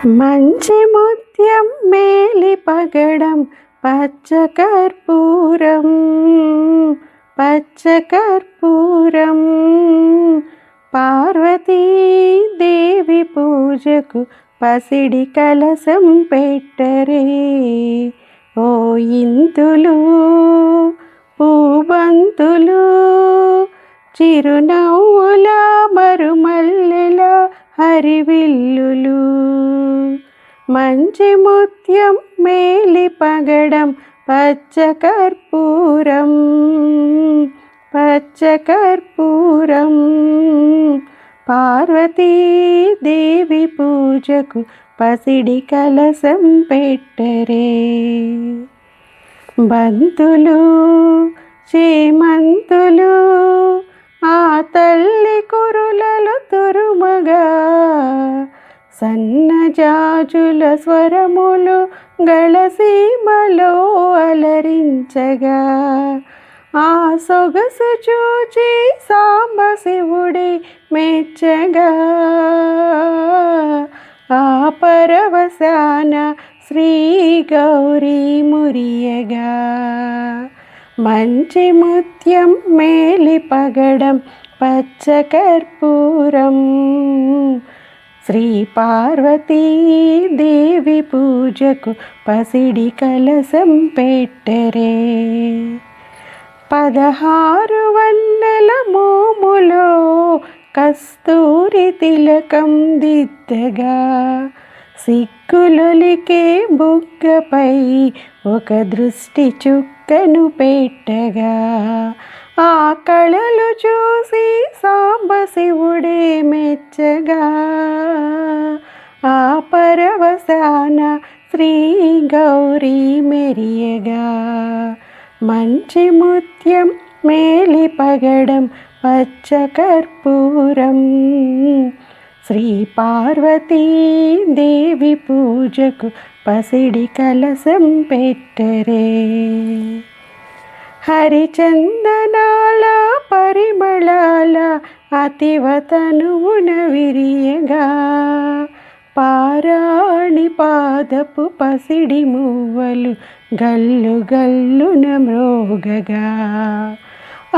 మంచి ముత్యం మేలి పగడం పచ్చకర్పూరం పచ్చకర్పూరం పార్వతీదేవి పూజకు పసిడి కలసం పెట్టరే ఓ ఇంతులు పూబంతులు చిరునవ్వుల మరుమల్లెల హరివిల్లులు మంచి ముత్యం మేలి పగడం పచ్చకర్పూరం పచ్చకర్పూరం పార్వతీదేవి పూజకు పసిడి కలసం పెట్టరే బంతులు చేమంతులు ఆ తల్లి కురులలో తురుమగా సన్నజాజుల స్వరములు గళసీమలో అలరించగా ఆ సొగసు చూచి సాంబశివుడే మెచ్చగా ఆ పరవశాన శ్రీ గౌరీ మురియగా మంచి ముత్యం మేలి పగడం పచ్చకర్పూరం శ్రీ పార్వతీదేవి పూజకు పసిడి కలసం పెట్టరే 16 వన్నెల మోములో కస్తూరి తిలకం దిద్దగా సిగ్గులొలికే బుగ్గపై ఒక దృష్టి చుక్కను పెట్టగా ఆ కళలు చూసి సాంబశివుడే మెచ్చగా ఆ పరవశాన శ్రీ గౌరీ మెరియగా మంచి ముత్యం మేలి పగడం పచ్చకర్పూరం శ్రీ పార్వతీదేవి పూజకు పసిడి కలసం పెట్టరే హరిచందనాల పరిమళాల అతివతనువున విరియగా పారాణి పాదపు పసిడి మువ్వలు గల్లు గల్లున మ్రోగగా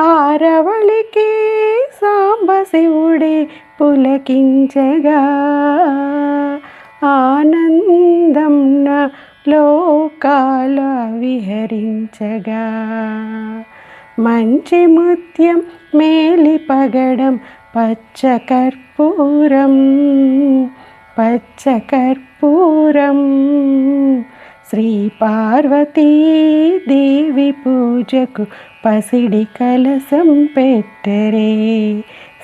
ఆరవళికి సాంబశివుడే పులకించగా ఆనందంన లోకాల విహరించగా మంచి ముత్యం మేలి పగడం పచ్చకర్పూరం పచ్చకర్పూరం శ్రీ పార్వతీదేవి పూజకు పసిడి కలసం పెట్టరే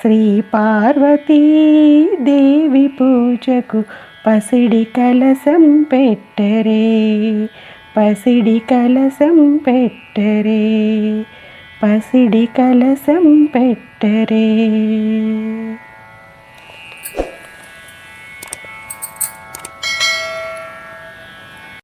శ్రీ పార్వతీదేవి పూజకు పసిడి కలసం పెట్టరే పసిడి కలసం పెట్టరే పసిడి కలసం పెట్టరే